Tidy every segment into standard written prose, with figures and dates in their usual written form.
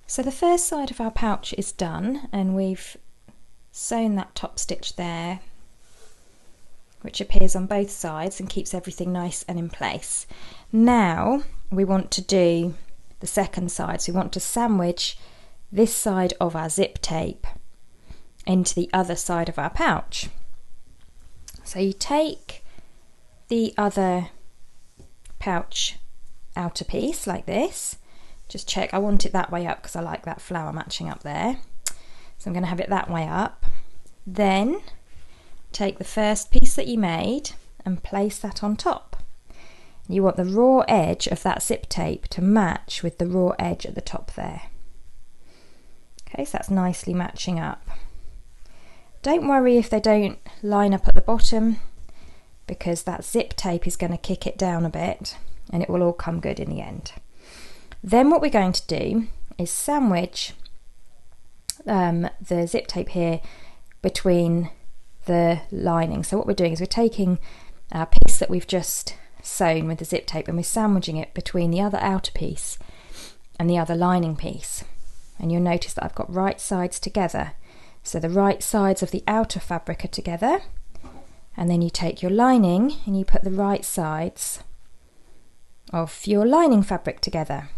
So the first side of our pouch is done, and we've sewn that top stitch there, which appears on both sides and keeps everything nice and in place. Now we want to do the second side, so we want to sandwich this side of our zip tape into the other side of our pouch. So you take the other pouch outer piece like this. Just check, I want it that way up because I like that flower matching up there. So I'm going to have it that way up. Then take the first piece that you made and place that on top. You want the raw edge of that zip tape to match with the raw edge at the top there. Okay, so that's nicely matching up. Don't worry if they don't line up at the bottom, because that zip tape is going to kick it down a bit and it will all come good in the end. Then what we're going to do is sandwich the zip tape here between the lining. So what we're doing is we're taking our piece that we've just sewn with the zip tape and we're sandwiching it between the other outer piece and the other lining piece. And you'll notice that I've got right sides together. So the right sides of the outer fabric are together, and then you take your lining and you put the right sides of your lining fabric together,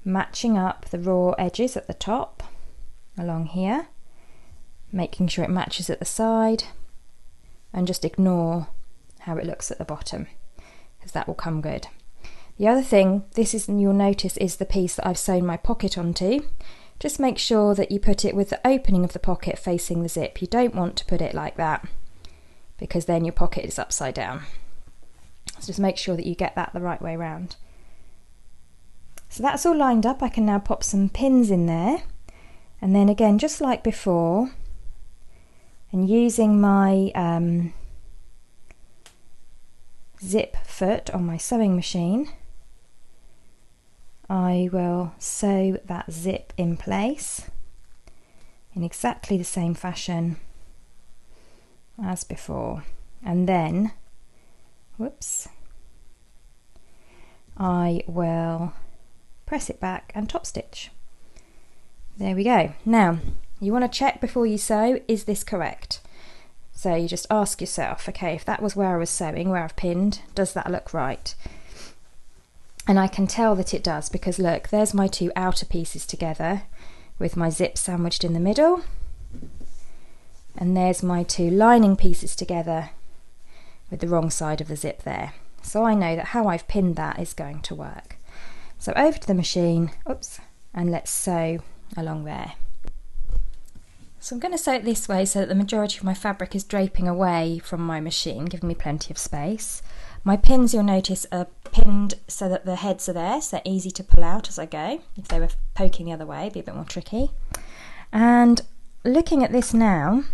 matching up the raw edges at the top along here, making sure it matches at the side, and just ignore how it looks at the bottom, because that will come good. The other thing, this is, you'll notice, is the piece that I've sewn my pocket onto. Just make sure that you put it with the opening of the pocket facing the zip. You don't want to put it like that, because then your pocket is upside down. So just make sure that you get that the right way around. So that's all lined up. I can now pop some pins in there, and then again, just like before, and using my zip foot on my sewing machine, I will sew that zip in place in exactly the same fashion as before, and then I will press it back and top stitch. There we go. Now you want to check before you sew, is this correct? So you just ask yourself, okay, if that was where I was sewing, where I've pinned, does that look right? And I can tell that it does, because look, there's my two outer pieces together with my zip sandwiched in the middle, and there's my two lining pieces together with the wrong side of the zip there. So I know that how I've pinned that is going to work. So over to the machine, and let's sew along there. So I'm going to sew it this way so that the majority of my fabric is draping away from my machine, giving me plenty of space. My pins, you'll notice, are pinned so that the heads are there, so they're easy to pull out as I go. If they were poking the other way, it'd be a bit more tricky. And looking at this now,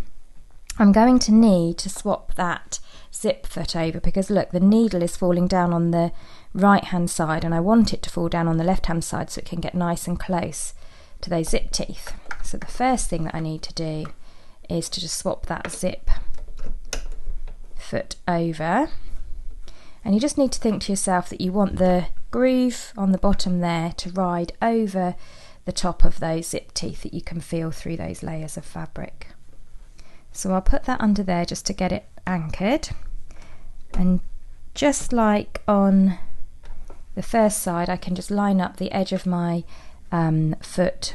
I'm going to need to swap that zip foot over, because look, the needle is falling down on the right hand side and I want it to fall down on the left hand side so it can get nice and close to those zip teeth. So the first thing that I need to do is to just swap that zip foot over, and you just need to think to yourself that you want the groove on the bottom there to ride over the top of those zip teeth that you can feel through those layers of fabric. So I'll put that under there just to get it anchored, and just like on the first side, I can just line up the edge of my foot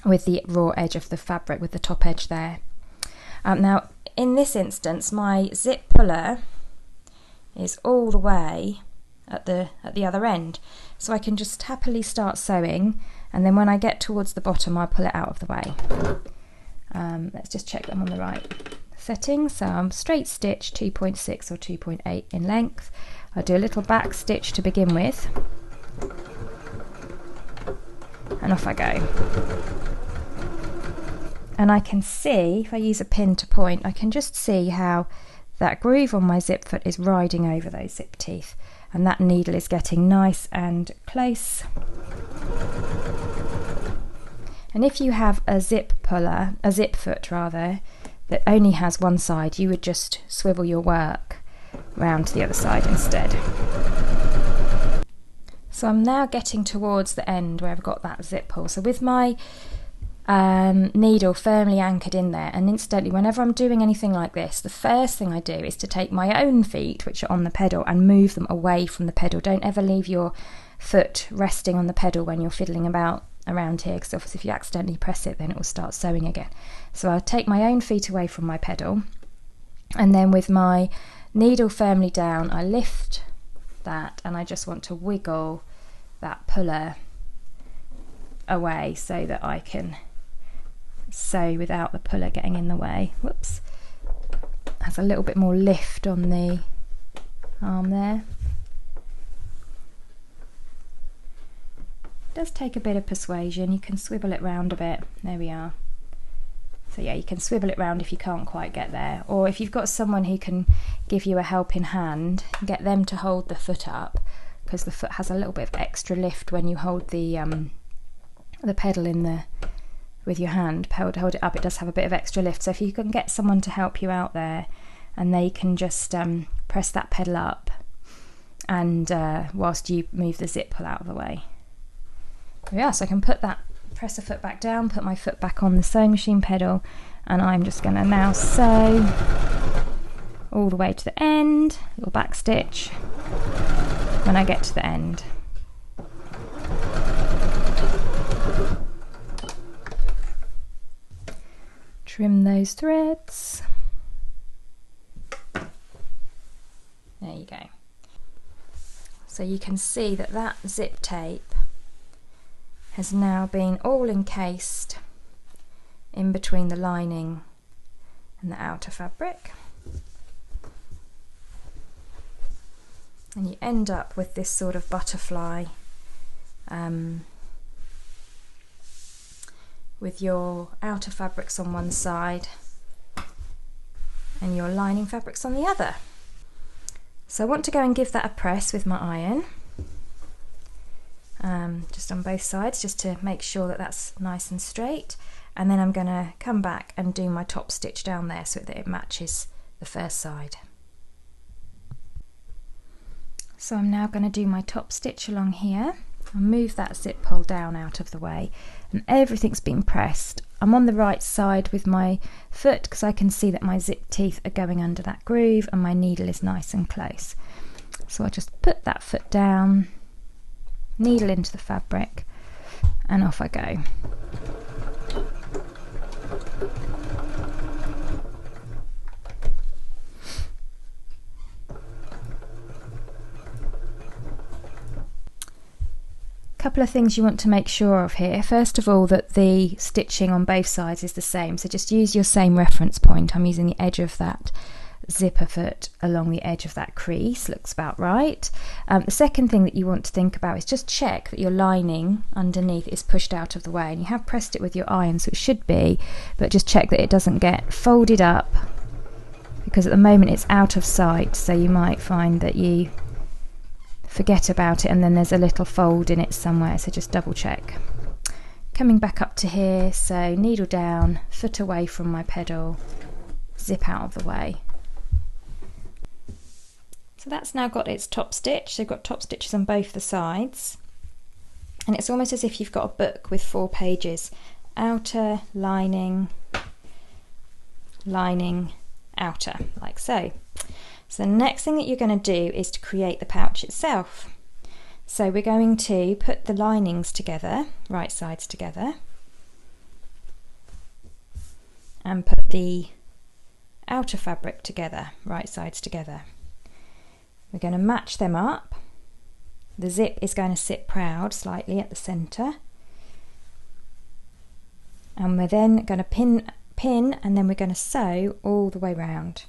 with the raw edge of the fabric, with the top edge there. Now in this instance, my zip puller is all the way at the other end, so I can just happily start sewing, and then when I get towards the bottom I'll pull it out of the way. Let's just check that I'm on the right setting. So I'm straight stitch 2.6 or 2.8 in length. I'll do a little back stitch to begin with, and off I go. And I can see, if I use a pin to point, I can just see how that groove on my zip foot is riding over those zip teeth, and that needle is getting nice and close. And if you have a zip foot rather, that only has one side, you would just swivel your work round to the other side instead. So I'm now getting towards the end where I've got that zip pull. So with my needle firmly anchored in there, and incidentally, whenever I'm doing anything like this, the first thing I do is to take my own feet, which are on the pedal, and move them away from the pedal. Don't ever leave your foot resting on the pedal when you're fiddling about around here, because obviously if you accidentally press it, then it will start sewing again. So I'll take my own feet away from my pedal, and then with my needle firmly down, I lift that, and I just want to wiggle that puller away so that I can sew without the puller getting in the way. Whoops. Has a little bit more lift on the arm there. It does take a bit of persuasion. You can swivel it round a bit. There we are. So yeah, you can swivel it round if you can't quite get there, or if you've got someone who can give you a helping hand, get them to hold the foot up, because the foot has a little bit of extra lift when you hold the pedal in the with your hand. Hold it up, it does have a bit of extra lift. So if you can get someone to help you out there, and they can just press that pedal up, and whilst you move the zip pull out of the way. Yeah, so I can press the foot back down, put my foot back on the sewing machine pedal, and I'm just going to now sew all the way to the end, little back stitch when I get to the end. Trim those threads. There you go. So you can see that that zip tape has now been all encased in between the lining and the outer fabric. And you end up with this sort of butterfly with your outer fabrics on one side and your lining fabrics on the other. So I want to go and give that a press with my iron, just on both sides, just to make sure that that's nice and straight, and then I'm going to come back and do my top stitch down there so that it matches the first side. So I'm now going to do my top stitch along here. I'll move that zip pull down out of the way, and everything's been pressed. I'm on the right side with my foot because I can see that my zip teeth are going under that groove and my needle is nice and close. So I just put that foot down, needle into the fabric, and off I go. Couple of things you want to make sure of here. First of all, that the stitching on both sides is the same, so just use your same reference point. I'm using the edge of that zipper foot along the edge of that crease, looks about right. The second thing that you want to think about is just check that your lining underneath is pushed out of the way, and you have pressed it with your iron, so it should be, but just check that it doesn't get folded up, because at the moment it's out of sight, so you might find that you forget about it and then there's a little fold in it somewhere, so just double check. Coming back up to here, so needle down, foot away from my pedal, zip out of the way. So that's now got its top stitch, so you've got top stitches on both the sides, and it's almost as if you've got a book with 4 pages: outer, lining, lining, outer, like so. So the next thing that you're going to do is to create the pouch itself. So we're going to put the linings together, right sides together, and put the outer fabric together, right sides together. We're going to match them up. The zip is going to sit proud slightly at the centre, and we're then going to pin and then we're going to sew all the way round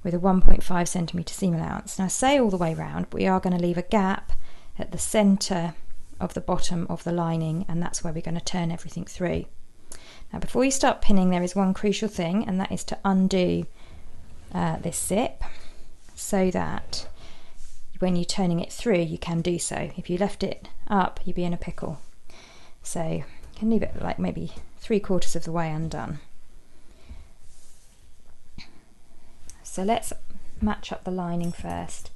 with a 1.5 centimetre seam allowance. Now I say all the way round, but we are going to leave a gap at the centre of the bottom of the lining, and that's where we're going to turn everything through. Now before you start pinning, there is one crucial thing, and that is to undo this zip so that when you're turning it through you can do so. If you left it up, you'd be in a pickle. So you can leave it like maybe 3/4 of the way undone. So let's match up the lining first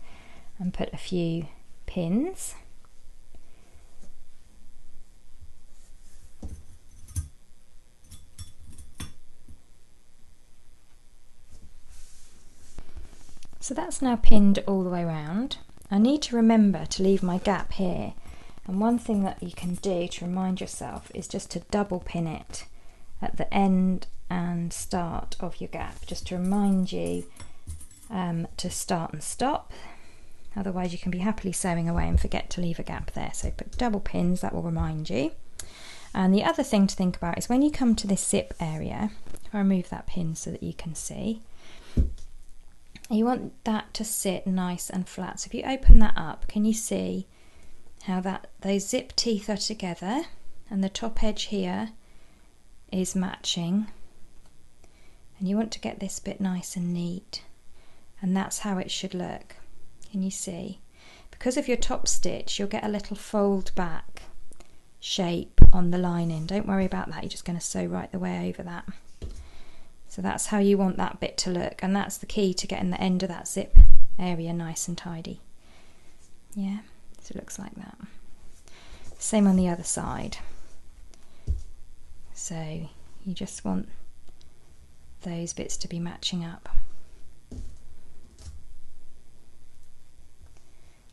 and put a few pins. So that's now pinned all the way around. I need to remember to leave my gap here, and one thing that you can do to remind yourself is just to double pin it at the end and start of your gap, just to remind you to start and stop. Otherwise you can be happily sewing away and forget to leave a gap there. So put double pins, that will remind you. And the other thing to think about is when you come to this zip area, if I remove that pin so that you can see, you want that to sit nice and flat. So if you open that up, can you see how those zip teeth are together and the top edge here is matching? And you want to get this bit nice and neat, and that's how it should look. Can you see? Because of your top stitch, you'll get a little fold back shape on the lining. Don't worry about that, you're just going to sew right the way over that. So that's how you want that bit to look, and that's the key to getting the end of that zip area nice and tidy. Yeah, so it looks like that. Same on the other side. So you just want those bits to be matching up.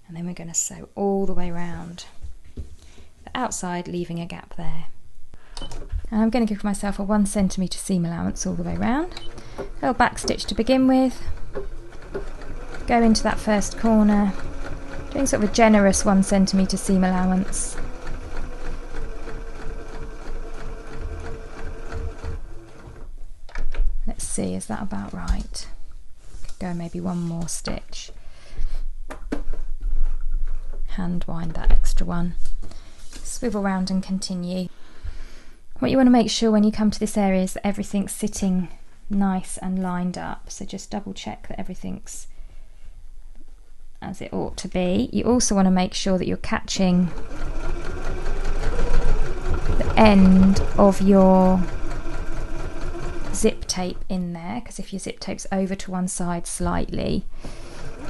And then we're going to sew all the way around the outside, leaving a gap there. And I'm going to give myself a 1 centimetre seam allowance all the way around. A little back stitch to begin with. Go into that first corner, doing sort of a generous 1 centimetre seam allowance. Let's see, is that about right? Could go maybe one more stitch. Hand wind that extra one. Swivel round and continue. What you want to make sure when you come to this area is that everything's sitting nice and lined up. So just double check that everything's as it ought to be. You also want to make sure that you're catching the end of your zip tape in there, because if your zip tape's over to one side slightly,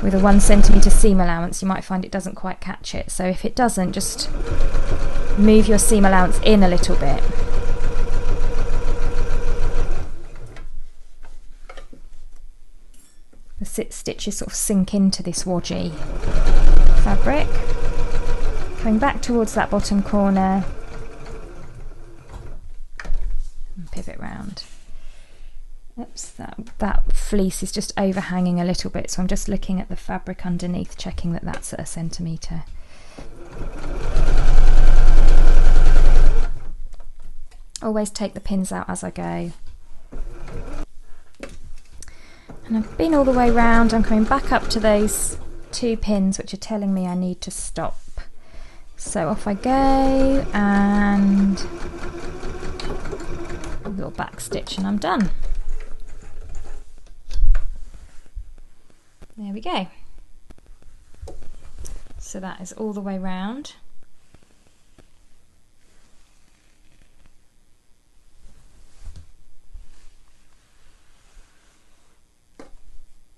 with a 1 centimetre seam allowance, you might find it doesn't quite catch it. So if it doesn't, just move your seam allowance in a little bit. The stitches sort of sink into this wodgy fabric. Coming back towards that bottom corner and pivot round. Oops, that fleece is just overhanging a little bit, so I'm just looking at the fabric underneath, checking that that's at 1 centimetre. Always take the pins out as I go. And I've been all the way round. I'm coming back up to those 2 pins which are telling me I need to stop. So off I go, and a little back stitch and I'm done. There we go. So that is all the way round.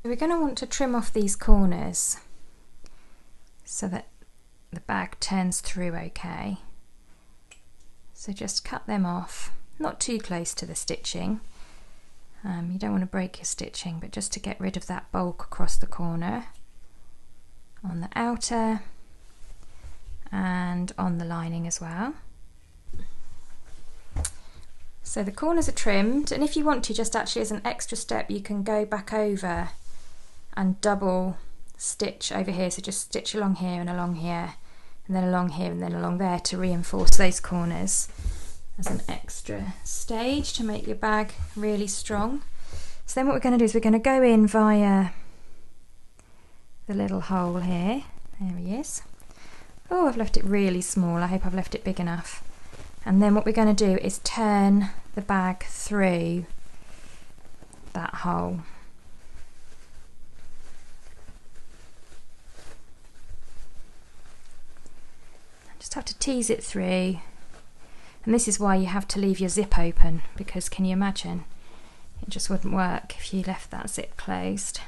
We're going to want to trim off these corners so that the bag turns through okay. So just cut them off, not too close to the stitching. You don't want to break your stitching, but just to get rid of that bulk across the corner on the outer and on the lining as well. So the corners are trimmed, and if you want to, just actually as an extra step, you can go back over and double stitch over here. So just stitch along here and along here, and then along here and then along there to reinforce those corners as an extra stage to make your bag really strong. So then what we're going to do is we're going to go in via the little hole here. There he is. Oh, I've left it really small. I hope I've left it big enough. And then what we're going to do is turn the bag through that hole. Just have to tease it through. And this is why you have to leave your zip open, because can you imagine? It just wouldn't work if you left that zip closed.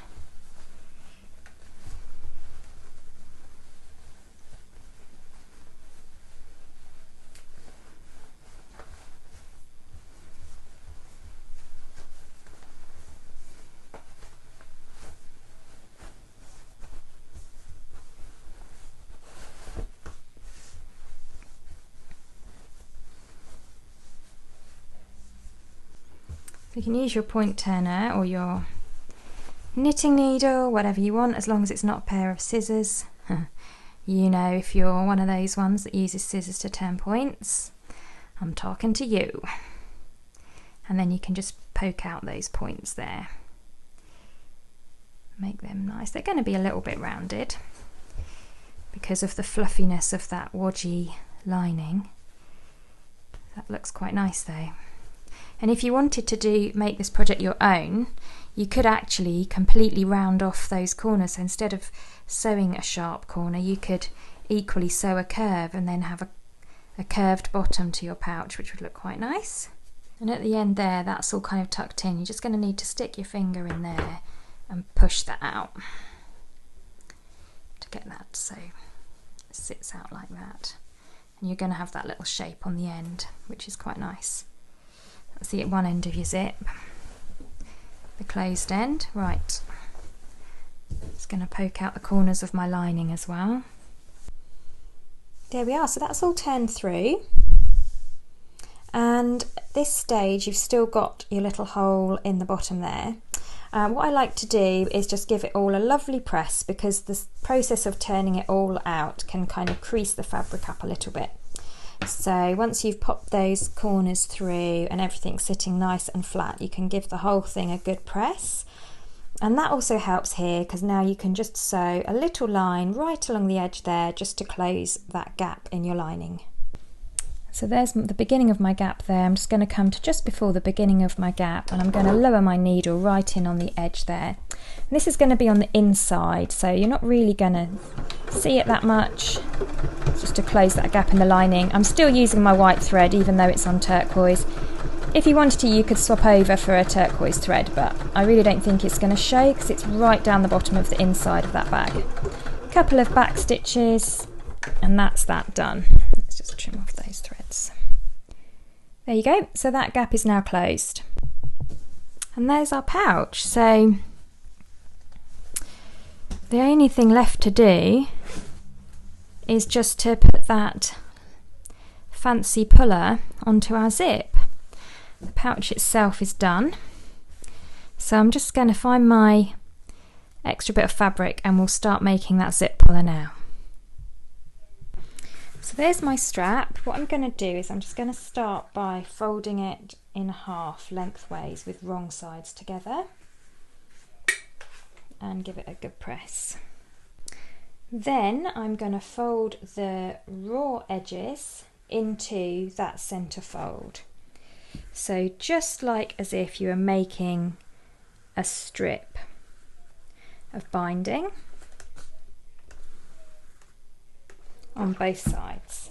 You can use your point turner or your knitting needle, whatever you want, as long as it's not a pair of scissors. You know, if you're one of those ones that uses scissors to turn points, I'm talking to you. And then you can just poke out those points there. Make them nice. They're going to be a little bit rounded because of the fluffiness of that wodgy lining. That looks quite nice though. And if you wanted to make this project your own, you could actually completely round off those corners. So instead of sewing a sharp corner, you could equally sew a curve and then have a curved bottom to your pouch, which would look quite nice. And at the end there, that's all kind of tucked in. You're just going to need to stick your finger in there and push that out to get that so it sits out like that. And you're going to have that little shape on the end, which is quite nice. That's the one end of your zip, the closed end. Right, just going to poke out the corners of my lining as well. There we are, so that's all turned through. And at this stage you've still got your little hole in the bottom there. What I like to do is just give it all a lovely press, because the process of turning it all out can kind of crease the fabric up a little bit. So once you've popped those corners through and everything's sitting nice and flat, you can give the whole thing a good press. And that also helps here, because now you can just sew a little line right along the edge there just to close that gap in your lining. So there's the beginning of my gap there. I'm just going to come to just before the beginning of my gap, and I'm going to lower my needle right in on the edge there. And this is going to be on the inside, so you're not really going to see it that much. It's just to close that gap in the lining. I'm still using my white thread even though it's on turquoise. If you wanted to, you could swap over for a turquoise thread, but I really don't think it's going to show because it's right down the bottom of the inside of that bag. A couple of back stitches and that's that done. Let's just trim off those threads. There you go, so that gap is now closed. And there's our pouch. So the only thing left to do is just to put that fancy puller onto our zip. The pouch itself is done. So I'm just going to find my extra bit of fabric and we'll start making that zip puller now. So there's my strap. What I'm going to do is I'm just going to start by folding it in half lengthways with wrong sides together and give it a good press. Then I'm going to fold the raw edges into that centre fold. So just like as if you were making a strip of binding on both sides.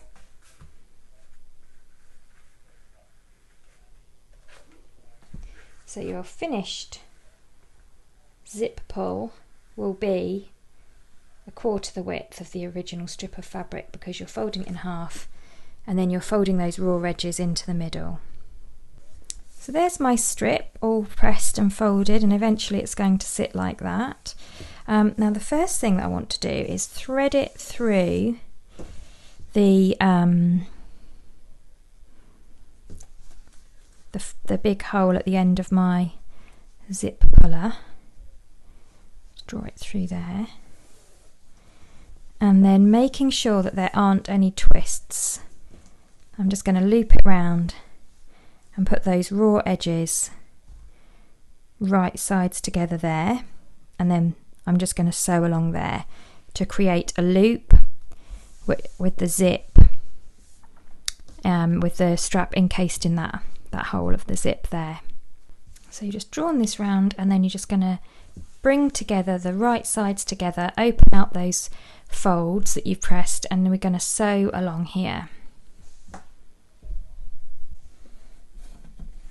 So your finished zip pull will be 1/4 the width of the original strip of fabric, because you're folding it in half and then you're folding those raw edges into the middle. So there's my strip all pressed and folded, and eventually it's going to sit like that. Now the first thing that I want to do is thread it through the big hole at the end of my zip puller. Just draw it through there, and then making sure that there aren't any twists, I'm just going to loop it round and put those raw edges right sides together there, and then I'm just going to sew along there to create a loop with the zip, with the strap encased in that hole of the zip there. So you're just drawing this round, and then you're just going to bring together the right sides together, open out those folds that you've pressed, and then we're going to sew along here.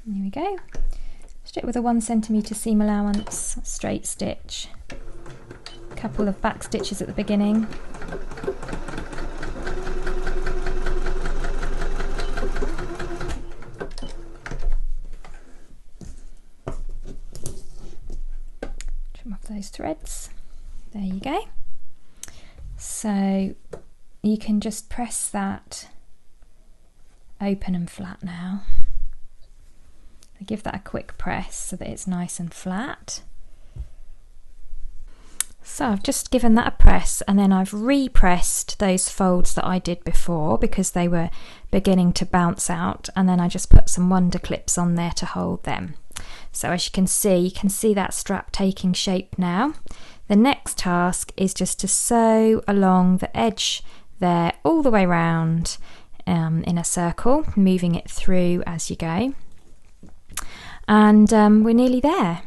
Here we go. Stitch with a 1 centimetre seam allowance, straight stitch, a couple of back stitches at the beginning. Trim off those threads. There you go. So you can just press that open and flat now. So give that a quick press so that it's nice and flat. So I've just given that a press, and then I've repressed those folds that I did before because they were beginning to bounce out, and then I just put some wonder clips on there to hold them. So as you can see that strap taking shape now. The next task is just to sew along the edge there all the way round in a circle, moving it through as you go. And we're nearly there.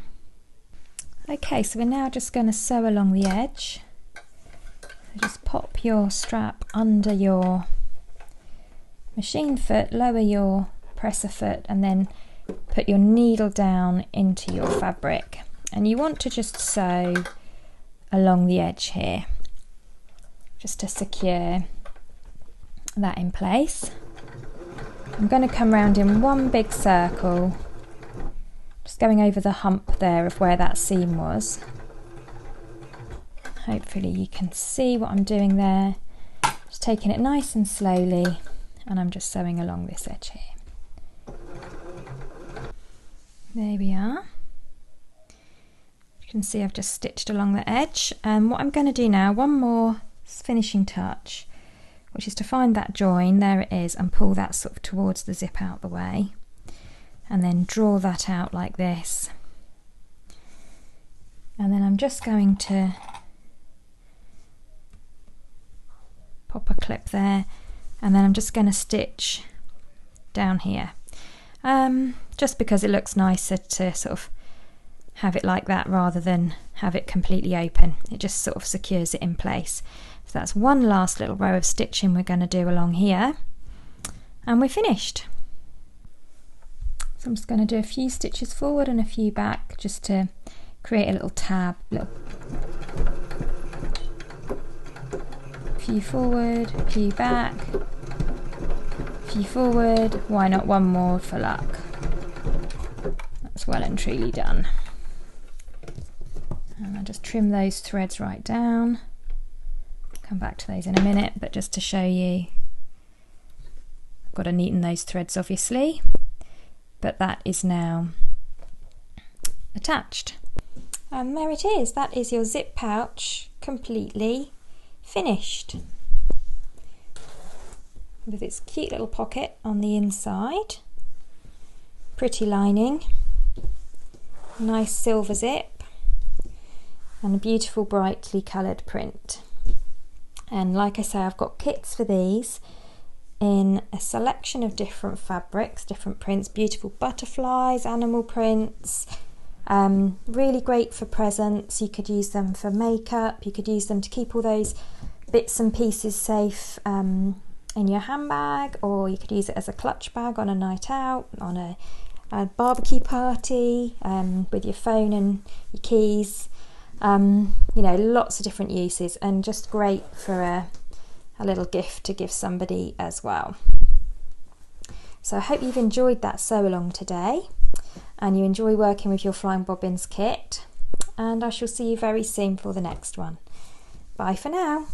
Okay, so we're now just going to sew along the edge. So just pop your strap under your machine foot, lower your presser foot, and then put your needle down into your fabric. And you want to just sew along the edge here, just to secure that in place. I'm going to come round in one big circle, just going over the hump there of where that seam was. Hopefully you can see what I'm doing there. Just taking it nice and slowly, and I'm just sewing along this edge here. There we are. You can see I've just stitched along the edge, and what I'm going to do now, one more finishing touch, which is to find that join, there it is, and pull that sort of towards the zip out the way. And then draw that out like this. And then I'm just going to pop a clip there, and then I'm just going to stitch down here. Just because it looks nicer to sort of have it like that rather than have it completely open. It just sort of secures it in place. So that's one last little row of stitching we're going to do along here, and we're finished. So I'm just going to do a few stitches forward and a few back just to create a little tab. Few forward, a few back, a few forward, why not one more for luck? That's well and truly done. And I'll just trim those threads right down. Come back to those in a minute, but just to show you, I've got to neaten those threads obviously. But that is now attached. And there it is, that is your zip pouch completely finished. With its cute little pocket on the inside, pretty lining, nice silver zip, and a beautiful brightly coloured print. And like I say, I've got kits for these in a selection of different fabrics, different prints, beautiful butterflies, animal prints, really great for presents. You could use them for makeup, you could use them to keep all those bits and pieces safe in your handbag, or you could use it as a clutch bag on a night out, on a barbecue party, with your phone and your keys. You know, lots of different uses, and just great for a little gift to give somebody as well. So I hope you've enjoyed that sew along today, and you enjoy working with your Flying Bobbins kit, and I shall see you very soon for the next one. Bye for now.